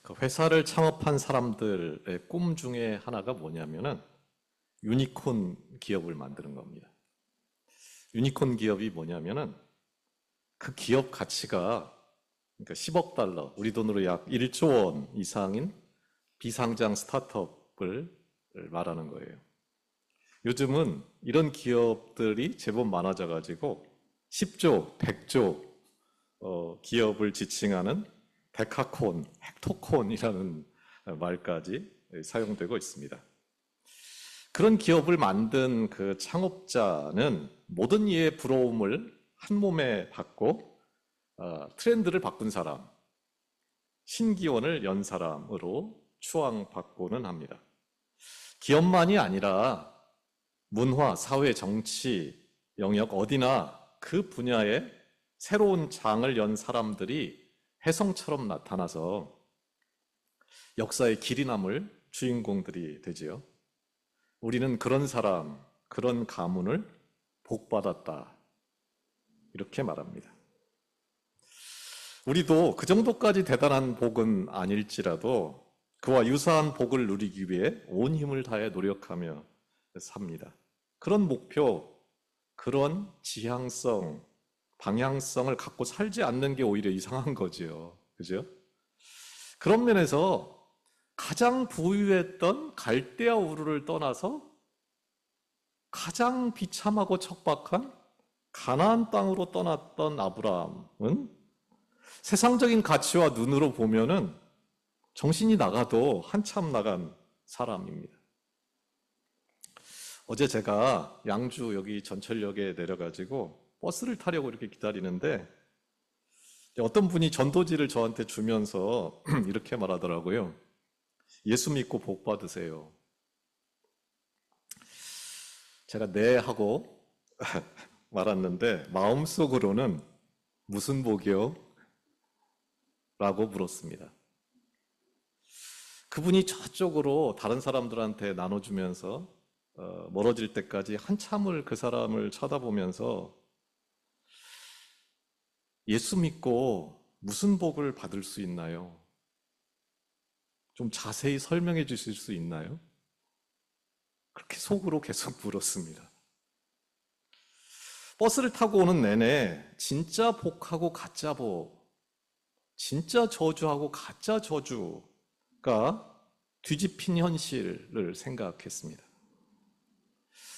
그 회사를 창업한 사람들의 꿈 중에 하나가 뭐냐면은 유니콘 기업을 만드는 겁니다. 유니콘 기업이 뭐냐면은 그 기업 가치가 그러니까 10억 달러, 우리 돈으로 약 1조 원 이상인 비상장 스타트업을 말하는 거예요. 요즘은 이런 기업들이 제법 많아져 가지고 10조, 100조 기업을 지칭하는 데카콘, 헥토콘이라는 말까지 사용되고 있습니다. 그런 기업을 만든 그 창업자는 모든 이의 부러움을 한 몸에 받고 트렌드를 바꾼 사람, 신기원을 연 사람으로 추앙받고는 합니다. 기업만이 아니라 문화, 사회, 정치 영역 어디나 그 분야에 새로운 장을 연 사람들이 혜성처럼 나타나서 역사의 길이 남을 주인공들이 되지요. 우리는 그런 사람, 그런 가문을 복받았다. 이렇게 말합니다. 우리도 그 정도까지 대단한 복은 아닐지라도 그와 유사한 복을 누리기 위해 온 힘을 다해 노력하며 삽니다. 그런 목표, 그런 지향성, 방향성을 갖고 살지 않는 게 오히려 이상한 거지요. 그죠? 그런 면에서 가장 부유했던 갈대아 우르를 떠나서 가장 비참하고 척박한 가나안 땅으로 떠났던 아브라함은 세상적인 가치와 눈으로 보면은 정신이 나가도 한참 나간 사람입니다. 어제 제가 양주 여기 전철역에 내려가지고 버스를 타려고 이렇게 기다리는데 어떤 분이 전도지를 저한테 주면서 이렇게 말하더라고요. 예수 믿고 복 받으세요. 제가 네 하고 말았는데 마음속으로는 무슨 복이요? 라고 물었습니다. 그분이 저쪽으로 다른 사람들한테 나눠주면서 멀어질 때까지 한참을 그 사람을 쳐다보면서 예수 믿고 무슨 복을 받을 수 있나요? 좀 자세히 설명해 주실 수 있나요? 그렇게 속으로 계속 물었습니다. 버스를 타고 오는 내내 진짜 복하고 가짜 복, 진짜 저주하고 가짜 저주가 뒤집힌 현실을 생각했습니다.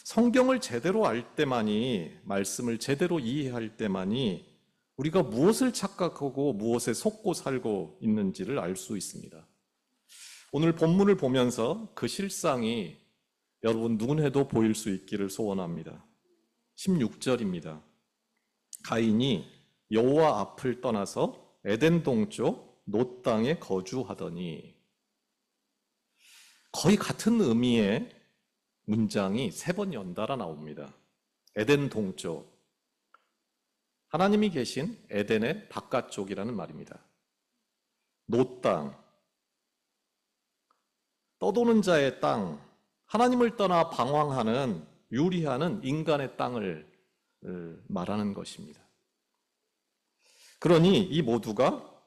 성경을 제대로 알 때만이, 말씀을 제대로 이해할 때만이 우리가 무엇을 착각하고 무엇에 속고 살고 있는지를 알 수 있습니다. 오늘 본문을 보면서 그 실상이 여러분 눈에도 보일 수 있기를 소원합니다. 16절입니다. 가인이 여호와 앞을 떠나서 에덴 동쪽 놋 땅에 거주하더니, 거의 같은 의미의 문장이 3번 연달아 나옵니다. 에덴 동쪽, 하나님이 계신 에덴의 바깥쪽이라는 말입니다. 놋 땅, 떠도는 자의 땅, 하나님을 떠나 방황하는, 유리하는 인간의 땅을 말하는 것입니다. 그러니 이 모두가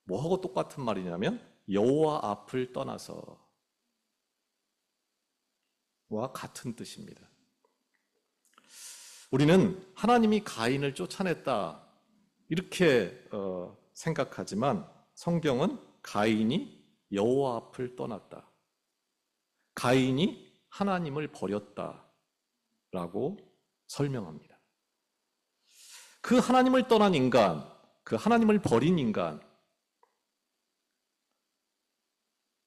뭐하고 똑같은 말이냐면 여호와 앞을 떠나서 와 같은 뜻입니다. 우리는 하나님이 가인을 쫓아냈다 이렇게 생각하지만 성경은 가인이 여호와 앞을 떠났다, 가인이 하나님을 버렸다라고 설명합니다. 그 하나님을 떠난 인간, 그 하나님을 버린 인간,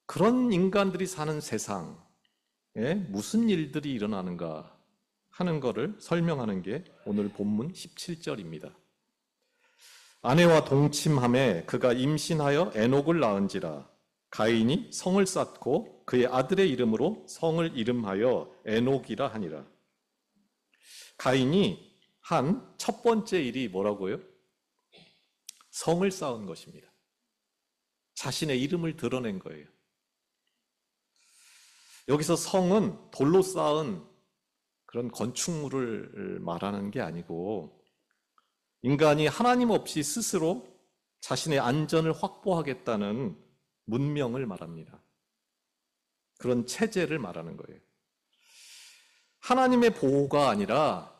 그런 인간들이 사는 세상에 무슨 일들이 일어나는가 하는 것을 설명하는 게 오늘 본문 17절입니다. 아내와 동침함에 그가 임신하여 에녹을 낳은지라. 가인이 성을 쌓고 그의 아들의 이름으로 성을 이름하여 에녹이라 하니라. 가인이 한 첫 번째 일이 뭐라고요? 성을 쌓은 것입니다. 자신의 이름을 드러낸 거예요. 여기서 성은 돌로 쌓은 그런 건축물을 말하는 게 아니고 인간이 하나님 없이 스스로 자신의 안전을 확보하겠다는 문명을 말합니다. 그런 체제를 말하는 거예요. 하나님의 보호가 아니라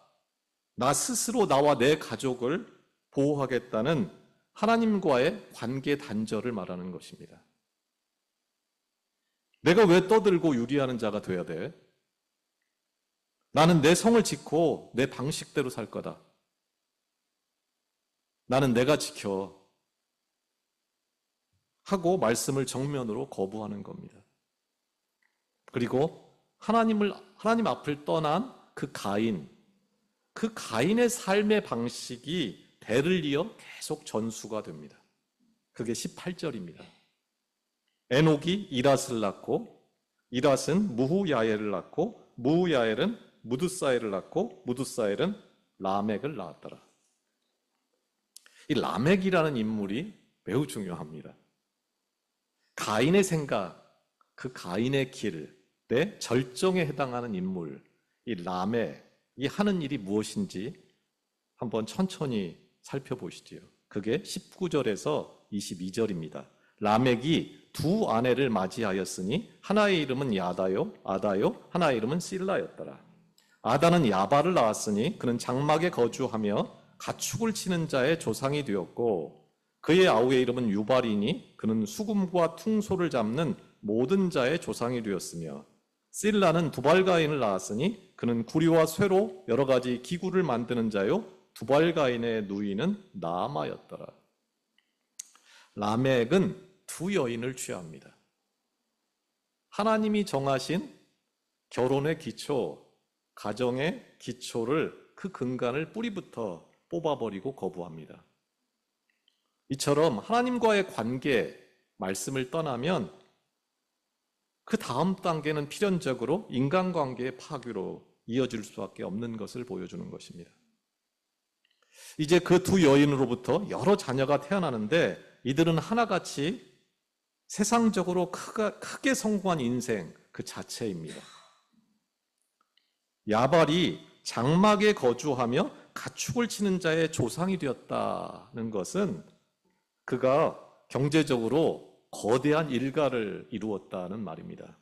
나 스스로 나와 내 가족을 보호하겠다는 하나님과의 관계 단절을 말하는 것입니다. 내가 왜 떠들고 유리하는 자가 돼야 돼? 나는 내 성을 지키고 내 방식대로 살 거다. 나는 내가 지켜. 하고 말씀을 정면으로 거부하는 겁니다. 그리고 하나님 앞을 떠난 그 가인의 삶의 방식이 대를 이어 계속 전수가 됩니다. 그게 18절입니다. 에녹이 이랏을 낳고 이랏은 무후야엘을 낳고 무후야엘은 무드사엘을 낳고 무드사엘은 라멕을 낳았더라. 이 라멕이라는 인물이 매우 중요합니다. 가인의 생각, 그 가인의 길의 절정에 해당하는 인물, 이 라멕이 하는 일이 무엇인지 한번 천천히 살펴보시지요. 그게 19절에서 22절입니다. 라멕이 두 아내를 맞이하였으니 하나의 이름은 야다요, 아다요, 하나의 이름은 실라였더라. 아다는 야발을 낳았으니 그는 장막에 거주하며 가축을 치는 자의 조상이 되었고 그의 아우의 이름은 유발이니 그는 수금과 퉁소를 잡는 모든 자의 조상이 되었으며 실라는 두발가인을 낳았으니 그는 구리와 쇠로 여러 가지 기구를 만드는 자요 두발가인의 누이는 나아마였더라. 라멕은 두 여인을 취합니다. 하나님이 정하신 결혼의 기초, 가정의 기초를 그 근간을 뿌리부터 뽑아버리고 거부합니다. 이처럼 하나님과의 관계, 말씀을 떠나면 그 다음 단계는 필연적으로 인간관계의 파괴로 이어질 수밖에 없는 것을 보여주는 것입니다. 이제 그 두 여인으로부터 여러 자녀가 태어나는데 이들은 하나같이 세상적으로 크게 성공한 인생 그 자체입니다. 야발이 장막에 거주하며 가축을 치는 자의 조상이 되었다는 것은 그가 경제적으로 거대한 일가를 이루었다는 말입니다.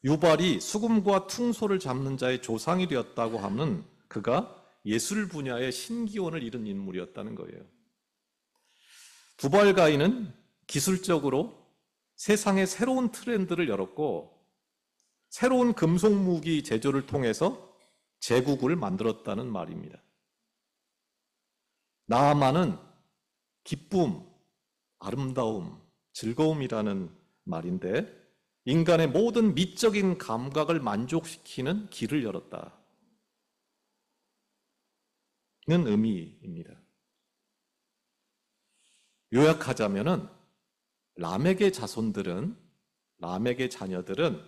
유발이 수금과 퉁소를 잡는 자의 조상이 되었다고 하면 그가 예술 분야의 신기원을 이룬 인물이었다는 거예요. 두발가인은 기술적으로 세상의 새로운 트렌드를 열었고 새로운 금속 무기 제조를 통해서 제국을 만들었다는 말입니다. 나아만은 기쁨, 아름다움, 즐거움이라는 말인데 인간의 모든 미적인 감각을 만족시키는 길을 열었다는 의미입니다. 요약하자면은 라멕의 자녀들은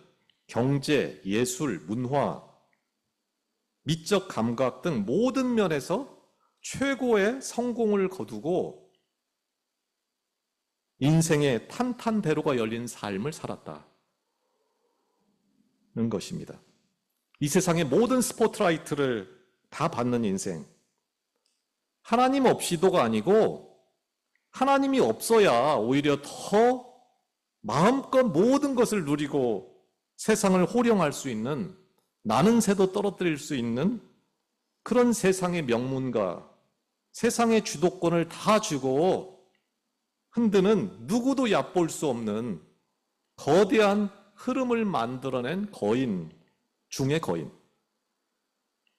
경제, 예술, 문화, 미적 감각 등 모든 면에서 최고의 성공을 거두고 인생의 탄탄대로가 열린 삶을 살았다는 것입니다. 이 세상의 모든 스포트라이트를 다 받는 인생. 하나님 없이도가 아니고 하나님이 없어야 오히려 더 마음껏 모든 것을 누리고 세상을 호령할 수 있는, 나는 새도 떨어뜨릴 수 있는 그런 세상의 명문가, 세상의 주도권을 다 쥐고 흔드는 누구도 얕볼 수 없는 거대한 흐름을 만들어낸 거인 중의 거인,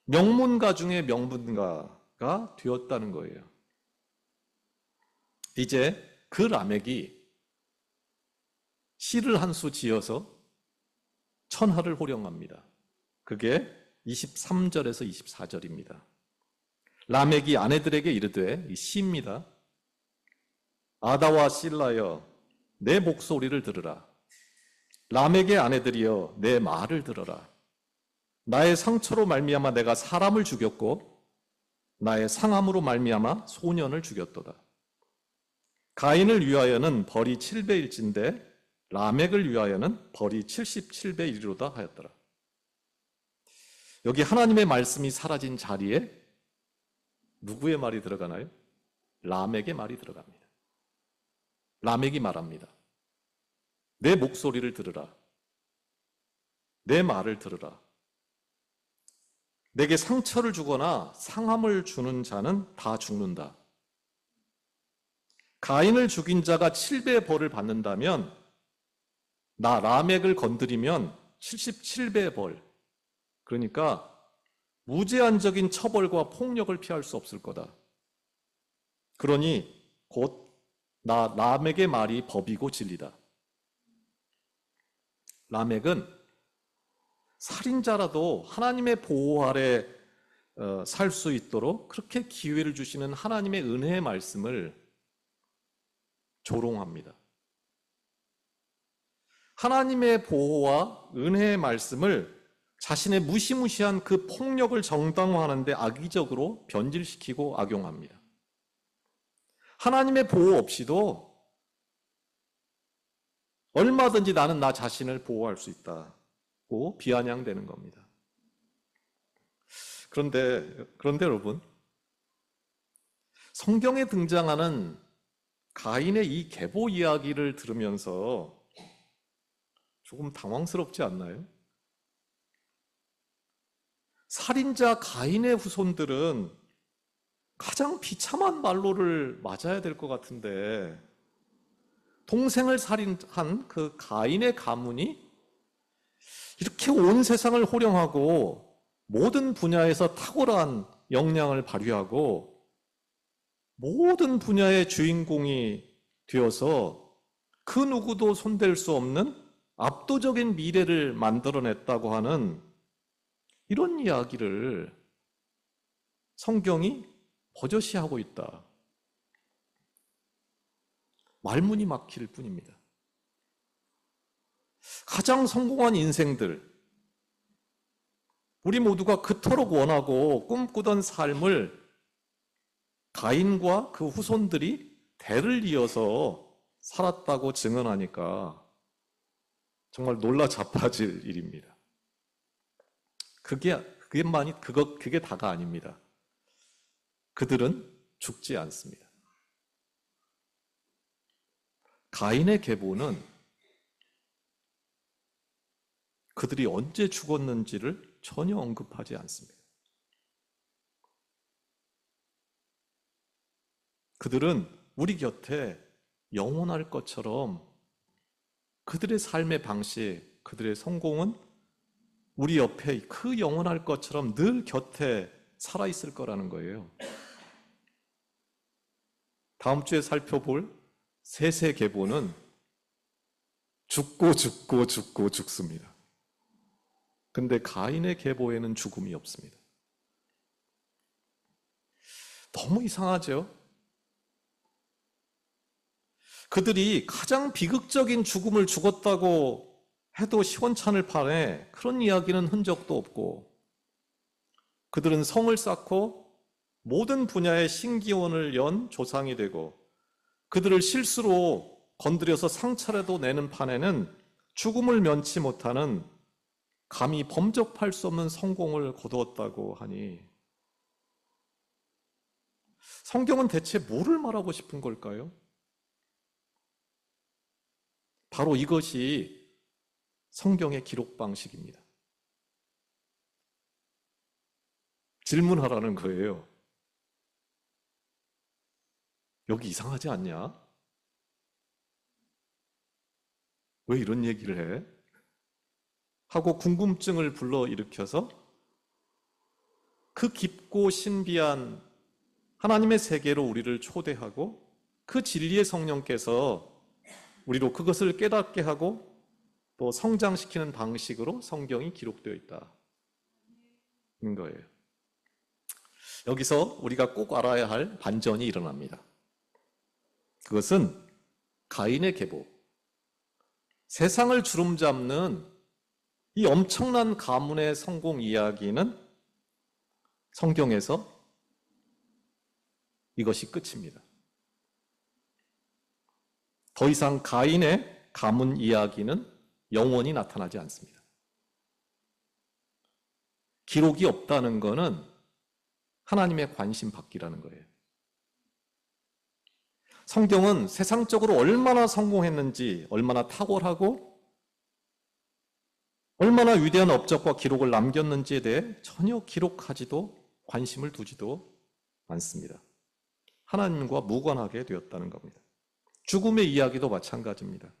명문가 중의 명문가가 되었다는 거예요. 이제 그 라멕이 시를 한 수 지어서 천하를 호령합니다. 그게 23절에서 24절입니다. 라멕이 아내들에게 이르되, 이 시입니다. 아다와 실라여 내 목소리를 들으라. 라멕의 아내들이여 내 말을 들어라. 나의 상처로 말미암아 내가 사람을 죽였고 나의 상함으로 말미암아 소년을 죽였도다. 가인을 위하여는 벌이 7배일진데 라멕을 위하여는 벌이 77배이리로다 하였더라. 여기 하나님의 말씀이 사라진 자리에 누구의 말이 들어가나요? 라멕의 말이 들어갑니다. 라멕이 말합니다. 내 목소리를 들으라. 내 말을 들으라. 내게 상처를 주거나 상함을 주는 자는 다 죽는다. 가인을 죽인 자가 7배의 벌을 받는다면 나 라멕을 건드리면 77배의 벌. 그러니까 무제한적인 처벌과 폭력을 피할 수 없을 거다. 그러니 곧 나 라멕의 말이 법이고 진리다. 라멕은 살인자라도 하나님의 보호 아래 살 수 있도록 그렇게 기회를 주시는 하나님의 은혜의 말씀을 조롱합니다. 하나님의 보호와 은혜의 말씀을 자신의 무시무시한 그 폭력을 정당화하는데 악의적으로 변질시키고 악용합니다. 하나님의 보호 없이도 얼마든지 나는 나 자신을 보호할 수 있다고 비아냥대는 겁니다. 그런데 여러분, 성경에 등장하는 가인의 이 계보 이야기를 들으면서 조금 당황스럽지 않나요? 살인자 가인의 후손들은 가장 비참한 말로를 맞아야 될 것 같은데 동생을 살인한 그 가인의 가문이 이렇게 온 세상을 호령하고 모든 분야에서 탁월한 역량을 발휘하고 모든 분야의 주인공이 되어서 그 누구도 손댈 수 없는 압도적인 미래를 만들어냈다고 하는 이런 이야기를 성경이 버젓이 하고 있다. 말문이 막힐 뿐입니다. 가장 성공한 인생들, 우리 모두가 그토록 원하고 꿈꾸던 삶을 가인과 그 후손들이 대를 이어서 살았다고 증언하니까 정말 놀라 자빠질 일입니다. 그게 다가 아닙니다. 그들은 죽지 않습니다. 가인의 계보는 그들이 언제 죽었는지를 전혀 언급하지 않습니다. 그들은 우리 곁에 영원할 것처럼 그들의 삶의 방식, 그들의 성공은 우리 옆에 그 영원할 것처럼 늘 곁에 살아있을 거라는 거예요. 다음 주에 살펴볼 셋의 계보는 죽고 죽습니다. 근데 가인의 계보에는 죽음이 없습니다. 너무 이상하죠? 그들이 가장 비극적인 죽음을 죽었다고 해도 시원찮을 판에 그런 이야기는 흔적도 없고 그들은 성을 쌓고 모든 분야의 신기원을 연 조상이 되고 그들을 실수로 건드려서 상처라도 내는 판에는 죽음을 면치 못하는 감히 범접할 수 없는 성공을 거두었다고 하니 성경은 대체 뭐를 말하고 싶은 걸까요? 바로 이것이 성경의 기록 방식입니다. 질문하라는 거예요. 여기 이상하지 않냐? 왜 이런 얘기를 해? 하고 궁금증을 불러일으켜서 그 깊고 신비한 하나님의 세계로 우리를 초대하고 그 진리의 성령께서 우리로 그것을 깨닫게 하고 또 성장시키는 방식으로 성경이 기록되어 있다는 거예요. 여기서 우리가 꼭 알아야 할 반전이 일어납니다. 그것은 가인의 계보, 세상을 주름잡는 이 엄청난 가문의 성공 이야기는 성경에서 이것이 끝입니다. 더 이상 가인의 가문 이야기는 영원히 나타나지 않습니다. 기록이 없다는 것은 하나님의 관심 받기라는 거예요. 성경은 세상적으로 얼마나 성공했는지, 얼마나 탁월하고 얼마나 위대한 업적과 기록을 남겼는지에 대해 전혀 기록하지도 관심을 두지도 않습니다. 하나님과 무관하게 되었다는 겁니다. 죽음의 이야기도 마찬가지입니다.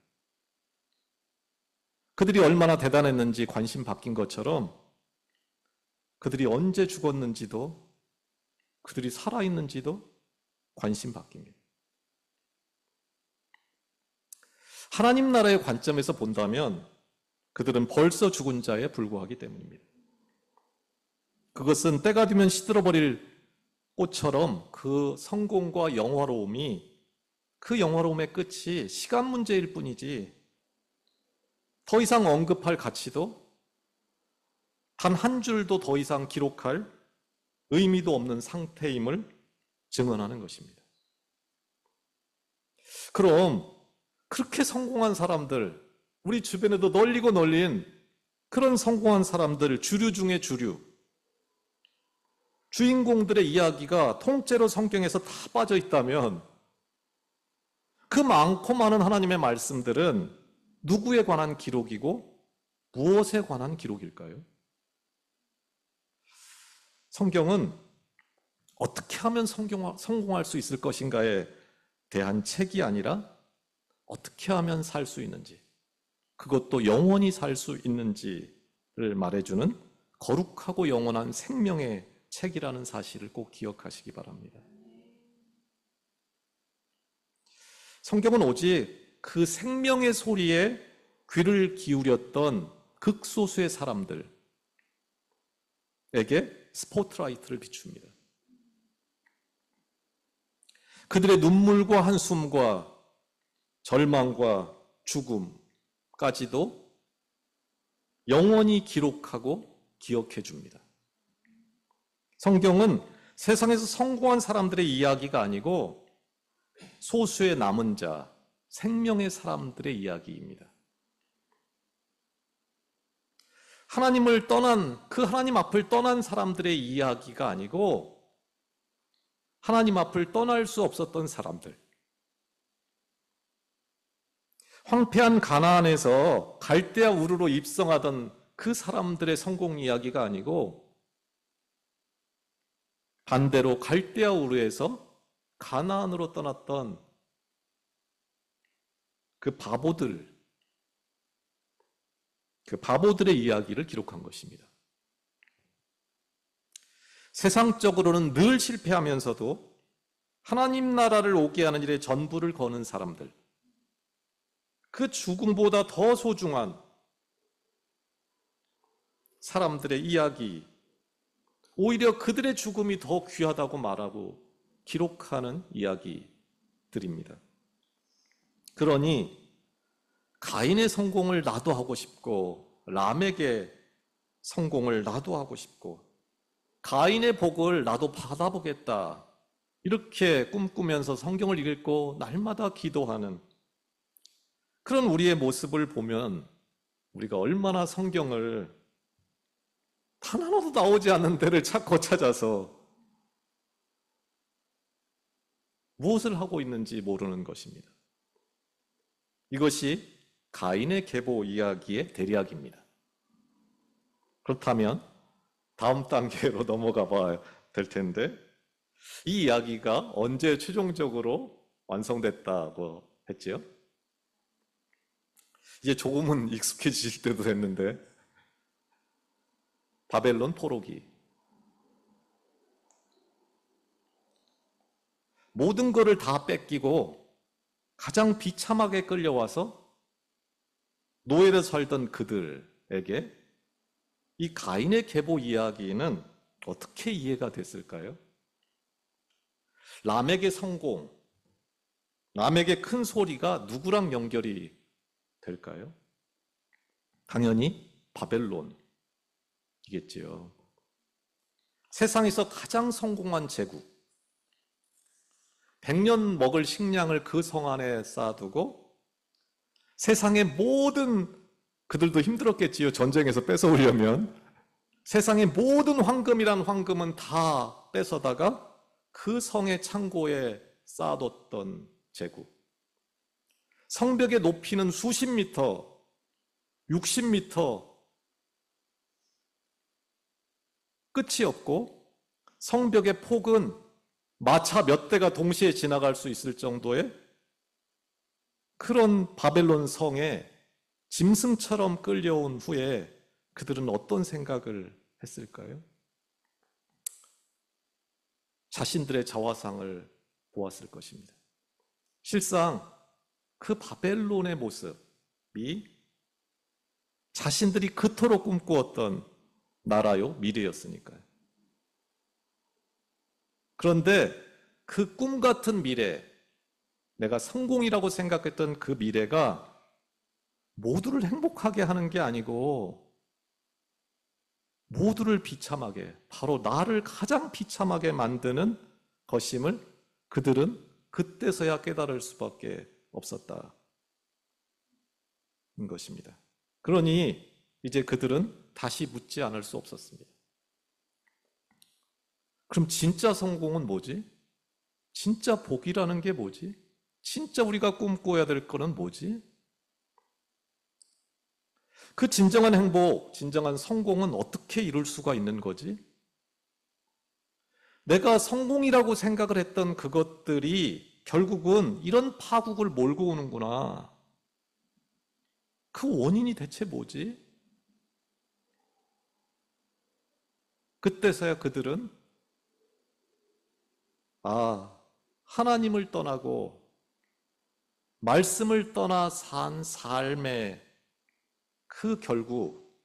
그들이 얼마나 대단했는지 관심 바뀐 것처럼 그들이 언제 죽었는지도, 그들이 살아있는지도 관심 바뀝니다. 하나님 나라의 관점에서 본다면 그들은 벌써 죽은 자에 불과하기 때문입니다. 그것은 때가 되면 시들어버릴 꽃처럼 그 성공과 영화로움이, 그 영화로움의 끝이 시간 문제일 뿐이지 더 이상 언급할 가치도, 단 한 줄도 더 이상 기록할 의미도 없는 상태임을 증언하는 것입니다. 그럼 그렇게 성공한 사람들, 우리 주변에도 널리고 널린 그런 성공한 사람들, 주류 중에 주류, 주인공들의 이야기가 통째로 성경에서 다 빠져 있다면 그 많고 많은 하나님의 말씀들은 누구에 관한 기록이고 무엇에 관한 기록일까요? 성경은 어떻게 하면 성공할 수 있을 것인가에 대한 책이 아니라 어떻게 하면 살 수 있는지, 그것도 영원히 살 수 있는지를 말해주는 거룩하고 영원한 생명의 책이라는 사실을 꼭 기억하시기 바랍니다. 성경은 오직 그 생명의 소리에 귀를 기울였던 극소수의 사람들에게 스포트라이트를 비춥니다. 그들의 눈물과 한숨과 절망과 죽음까지도 영원히 기록하고 기억해 줍니다. 성경은 세상에서 성공한 사람들의 이야기가 아니고 소수의 남은 자, 생명의 사람들의 이야기입니다. 하나님을 떠난, 그 하나님 앞을 떠난 사람들의 이야기가 아니고 하나님 앞을 떠날 수 없었던 사람들, 황폐한 가나안에서 갈대아 우르로 입성하던 그 사람들의 성공 이야기가 아니고 반대로 갈대아 우르에서 가나안으로 떠났던 그 바보들의 이야기를 기록한 것입니다. 세상적으로는 늘 실패하면서도 하나님 나라를 오게 하는 일에 전부를 거는 사람들, 그 죽음보다 더 소중한 사람들의 이야기, 오히려 그들의 죽음이 더 귀하다고 말하고 기록하는 이야기들입니다. 그러니 가인의 성공을 나도 하고 싶고, 라멕의 성공을 나도 하고 싶고, 가인의 복을 나도 받아보겠다, 이렇게 꿈꾸면서 성경을 읽고 날마다 기도하는 그런 우리의 모습을 보면 우리가 얼마나 성경을 단 하나도 나오지 않는 데를 찾고 찾아서 무엇을 하고 있는지 모르는 것입니다. 이것이 가인의 계보 이야기의 대략입니다. 그렇다면 다음 단계로 넘어가 봐야 될 텐데, 이 이야기가 언제 최종적으로 완성됐다고 했지요? 이제 조금은 익숙해지실 때도 됐는데, 바벨론 포로기. 모든 것을 다 뺏기고 가장 비참하게 끌려와서 노예로 살던 그들에게 이 가인의 계보 이야기는 어떻게 이해가 됐을까요? 라멕의 성공, 라멕의 큰 소리가 누구랑 연결이 될까요? 당연히 바벨론이겠지요. 세상에서 가장 성공한 제국, 100년 먹을 식량을 그 성 안에 쌓아두고 세상의 모든, 그들도 힘들었겠지요. 전쟁에서 뺏어오려면. 세상의 모든 황금이란 황금은 다 뺏어다가 그 성의 창고에 쌓아뒀던 제국. 성벽의 높이는 수십 미터, 60미터 끝이 없고 성벽의 폭은 마차 몇 대가 동시에 지나갈 수 있을 정도의 그런 바벨론 성에 짐승처럼 끌려온 후에 그들은 어떤 생각을 했을까요? 자신들의 자화상을 보았을 것입니다. 실상 그 바벨론의 모습이 자신들이 그토록 꿈꾸었던 나라요, 미래였으니까요. 그런데 그 꿈 같은 미래, 내가 성공이라고 생각했던 그 미래가 모두를 행복하게 하는 게 아니고 모두를 비참하게, 바로 나를 가장 비참하게 만드는 것임을 그들은 그때서야 깨달을 수밖에 없었다는 것입니다. 그러니 이제 그들은 다시 묻지 않을 수 없었습니다. 그럼 진짜 성공은 뭐지? 진짜 복이라는 게 뭐지? 진짜 우리가 꿈꿔야 될 거는 뭐지? 그 진정한 행복, 진정한 성공은 어떻게 이룰 수가 있는 거지? 내가 성공이라고 생각을 했던 그것들이 결국은 이런 파국을 몰고 오는구나. 그 원인이 대체 뭐지? 그때서야 그들은 하나님을 떠나고 말씀을 떠나 산 삶의 그 결국,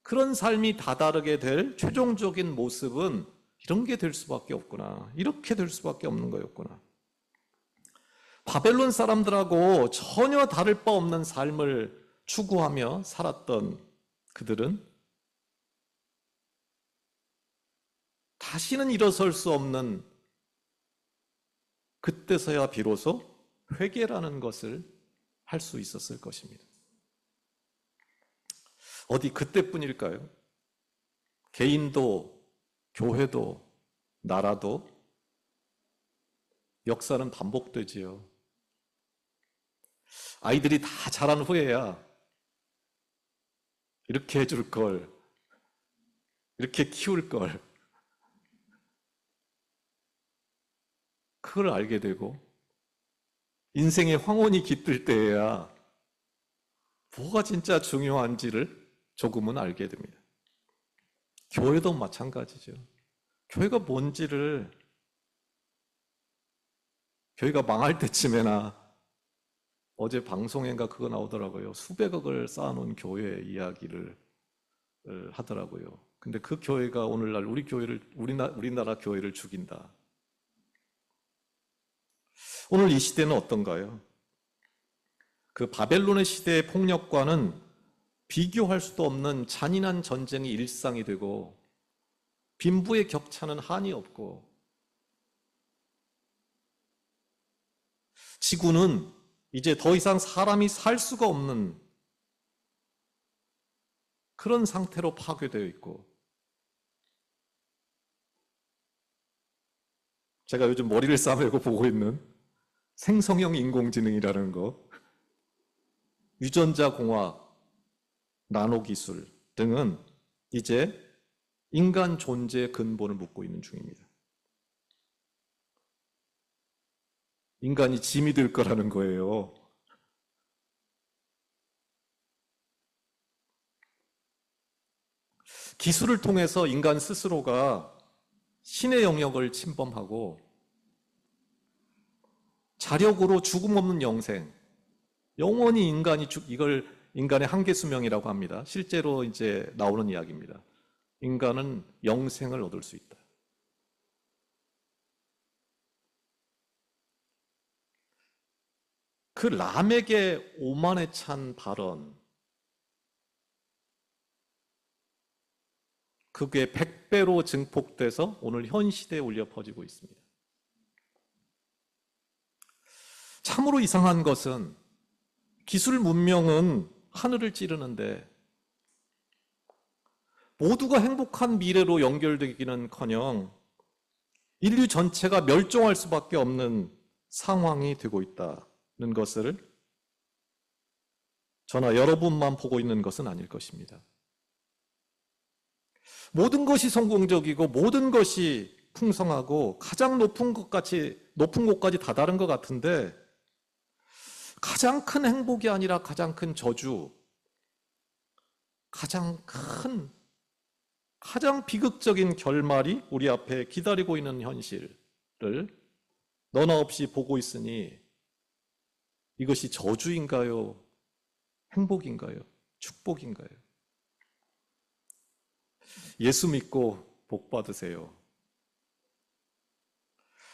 그런 삶이 다다르게 될 최종적인 모습은 이런 게 될 수밖에 없구나. 이렇게 될 수밖에 없는 거였구나. 바벨론 사람들하고 전혀 다를 바 없는 삶을 추구하며 살았던 그들은 다시는 일어설 수 없는 그때서야 비로소 회개라는 것을 할 수 있었을 것입니다. 어디 그때뿐일까요? 개인도, 교회도, 나라도 역사는 반복되지요. 아이들이 다 자란 후에야 이렇게 해줄 걸, 이렇게 키울 걸, 그걸 알게 되고 인생의 황혼이 깃들 때에야 뭐가 진짜 중요한지를 조금은 알게 됩니다. 교회도 마찬가지죠. 교회가 뭔지를, 교회가 망할 때쯤에나, 어제 방송인가 그거 나오더라고요. 수백억을 쌓아놓은 교회 이야기를 하더라고요. 근데 그 교회가 오늘날 우리나라 교회를 죽인다. 오늘 이 시대는 어떤가요? 그 바벨론의 시대의 폭력과는 비교할 수도 없는 잔인한 전쟁이 일상이 되고 빈부의 격차는 한이 없고 지구는 이제 더 이상 사람이 살 수가 없는 그런 상태로 파괴되어 있고, 제가 요즘 머리를 싸매고 보고 있는 생성형 인공지능이라는 거, 유전자 공학, 나노기술 등은 이제 인간 존재의 근본을 묻고 있는 중입니다. 인간이 짐이 될 거라는 거예요. 기술을 통해서 인간 스스로가 신의 영역을 침범하고 자력으로 죽음 없는 영생, 영원히 이걸 인간의 한계 수명이라고 합니다. 실제로 이제 나오는 이야기입니다. 인간은 영생을 얻을 수 있다. 그 람에게 오만에 찬 발언, 그게 100배로 증폭돼서 오늘 현 시대에 울려 퍼지고 있습니다. 참으로 이상한 것은 기술 문명은 하늘을 찌르는데 모두가 행복한 미래로 연결되기는커녕 인류 전체가 멸종할 수밖에 없는 상황이 되고 있다는 것을 저나 여러분만 보고 있는 것은 아닐 것입니다. 모든 것이 성공적이고 모든 것이 풍성하고 가장 높은 곳까지 다다른 것 같은데 가장 큰 행복이 아니라 가장 큰 저주, 가장 비극적인 결말이 우리 앞에 기다리고 있는 현실을 너나 없이 보고 있으니 이것이 저주인가요? 행복인가요? 축복인가요? 예수 믿고 복 받으세요.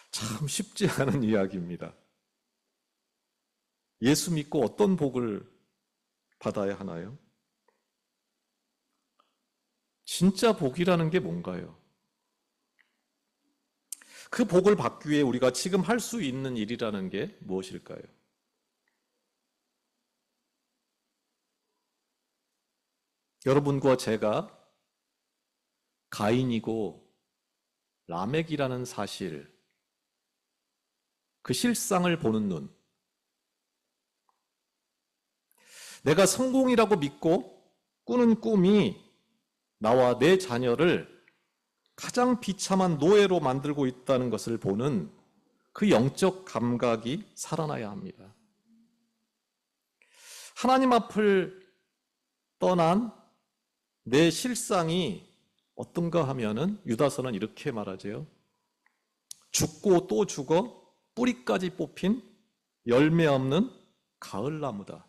참 쉽지 않은 이야기입니다. 예수 믿고 어떤 복을 받아야 하나요? 진짜 복이라는 게 뭔가요? 그 복을 받기 위해 우리가 지금 할 수 있는 일이라는 게 무엇일까요? 여러분과 제가 가인이고 라멕이라는 사실, 그 실상을 보는 눈, 내가 성공이라고 믿고 꾸는 꿈이 나와 내 자녀를 가장 비참한 노예로 만들고 있다는 것을 보는 그 영적 감각이 살아나야 합니다. 하나님 앞을 떠난 내 실상이 어떤가 하면은 유다서는 이렇게 말하죠. 죽고 또 죽어 뿌리까지 뽑힌 열매 없는 가을나무다.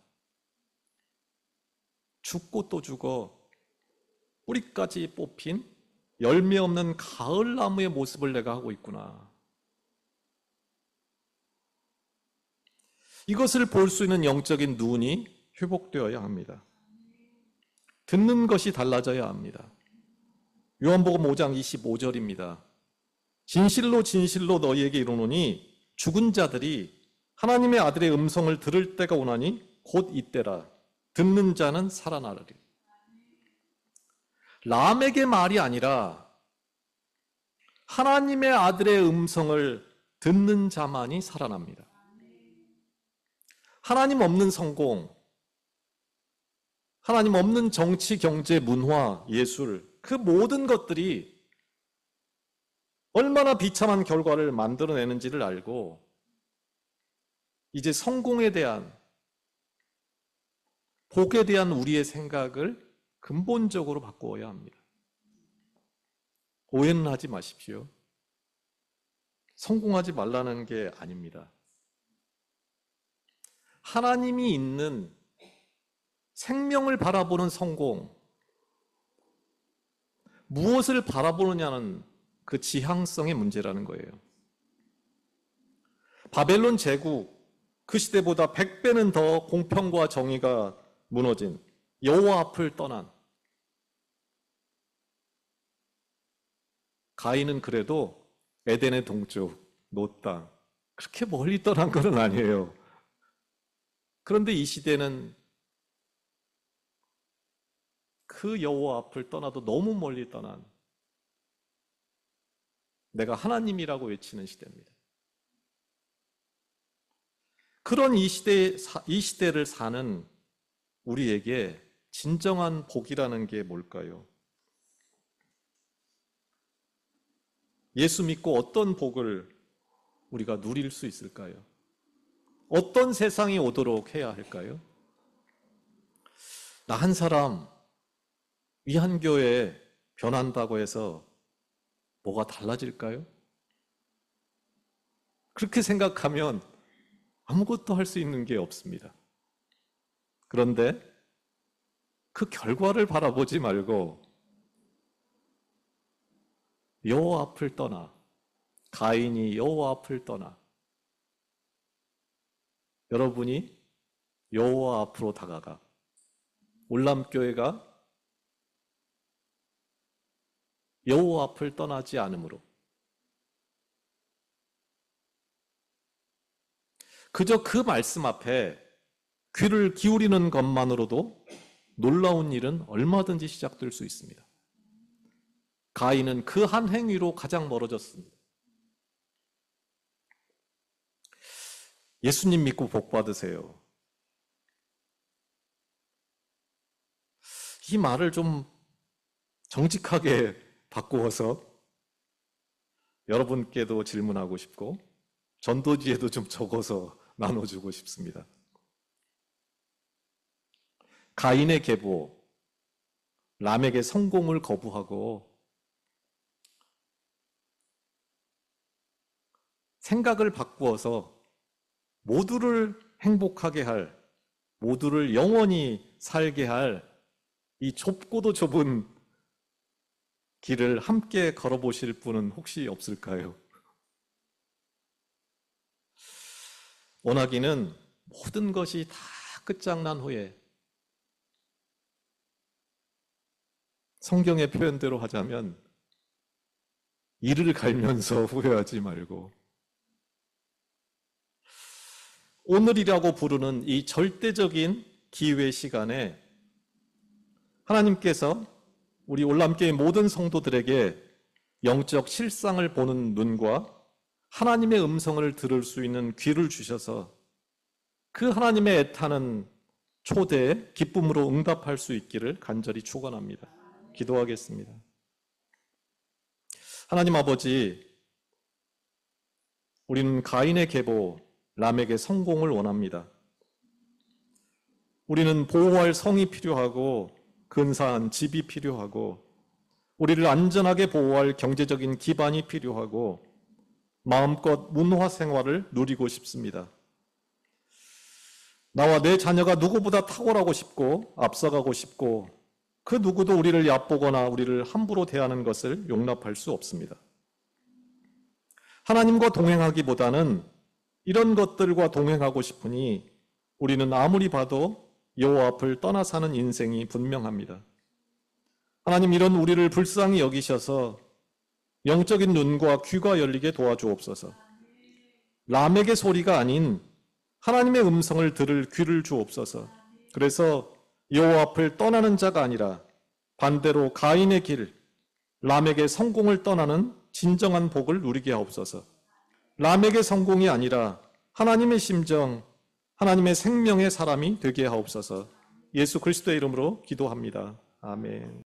죽고 또 죽어 뿌리까지 뽑힌 열매 없는 가을나무의 모습을 내가 하고 있구나. 이것을 볼 수 있는 영적인 눈이 회복되어야 합니다. 듣는 것이 달라져야 합니다. 요한복음 5장 25절입니다. 진실로 진실로 너희에게 이르노니 죽은 자들이 하나님의 아들의 음성을 들을 때가 오나니 곧 이때라. 듣는 자는 살아나리라. 라멕의 말이 아니라 하나님의 아들의 음성을 듣는 자만이 살아납니다. 하나님 없는 성공, 하나님 없는 정치, 경제, 문화, 예술, 그 모든 것들이 얼마나 비참한 결과를 만들어내는지를 알고 이제 성공에 대한, 복에 대한 우리의 생각을 근본적으로 바꾸어야 합니다. 오해는 하지 마십시오. 성공하지 말라는 게 아닙니다. 하나님이 있는 생명을 바라보는 성공, 무엇을 바라보느냐는 그 지향성의 문제라는 거예요. 바벨론 제국, 그 시대보다 100배는 더 공평과 정의가 무너진 여호와 앞을 떠난 가인은 그래도 에덴의 동쪽, 노 땅, 그렇게 멀리 떠난 건 아니에요. 그런데 이 시대는 그 여호와 앞을 떠나도 너무 멀리 떠난, 내가 하나님이라고 외치는 시대입니다. 그런 이 시대를 사는 우리에게 진정한 복이라는 게 뭘까요? 예수 믿고 어떤 복을 우리가 누릴 수 있을까요? 어떤 세상이 오도록 해야 할까요? 나 한 사람 이 한 교회 변한다고 해서 뭐가 달라질까요? 그렇게 생각하면 아무것도 할 수 있는 게 없습니다. 그런데 그 결과를 바라보지 말고 여호와 앞을 떠나, 가인이 여호와 앞을 떠나 여러분이 여호와 앞으로 다가가 올람교회가 여호와 앞을 떠나지 않으므로 그저 그 말씀 앞에 귀를 기울이는 것만으로도 놀라운 일은 얼마든지 시작될 수 있습니다. 가인은 그 한 행위로 가장 멀어졌습니다. 예수님 믿고 복 받으세요. 이 말을 좀 정직하게 바꾸어서 여러분께도 질문하고 싶고 전도지에도 좀 적어서 나눠주고 싶습니다. 가인의 계보, 람에게 성공을 거부하고 생각을 바꾸어서 모두를 행복하게 할, 모두를 영원히 살게 할 이 좁고도 좁은 길을 함께 걸어보실 분은 혹시 없을까요? 원하기는 모든 것이 다 끝장난 후에 성경의 표현대로 하자면 이를 갈면서 후회하지 말고 오늘이라고 부르는 이 절대적인 기회 시간에 하나님께서 우리 올람교회 모든 성도들에게 영적 실상을 보는 눈과 하나님의 음성을 들을 수 있는 귀를 주셔서 그 하나님의 애타는 초대에 기쁨으로 응답할 수 있기를 간절히 축원합니다. 기도하겠습니다. 하나님 아버지, 우리는 가인의 계보, 람에게 성공을 원합니다. 우리는 보호할 성이 필요하고 근사한 집이 필요하고 우리를 안전하게 보호할 경제적인 기반이 필요하고 마음껏 문화 생활을 누리고 싶습니다. 나와 내 자녀가 누구보다 탁월하고 싶고 앞서가고 싶고 그 누구도 우리를 얕보거나 우리를 함부로 대하는 것을 용납할 수 없습니다. 하나님과 동행하기보다는 이런 것들과 동행하고 싶으니 우리는 아무리 봐도 여호와 앞을 떠나 사는 인생이 분명합니다. 하나님, 이런 우리를 불쌍히 여기셔서 영적인 눈과 귀가 열리게 도와주옵소서. 람에게 소리가 아닌 하나님의 음성을 들을 귀를 주옵소서. 그래서 여호와 앞을 떠나는 자가 아니라 반대로 가인의 길, 람에게 성공을 떠나는 진정한 복을 누리게 하옵소서. 람에게 성공이 아니라 하나님의 심정, 하나님의 생명의 사람이 되게 하옵소서. 예수 그리스도의 이름으로 기도합니다. 아멘.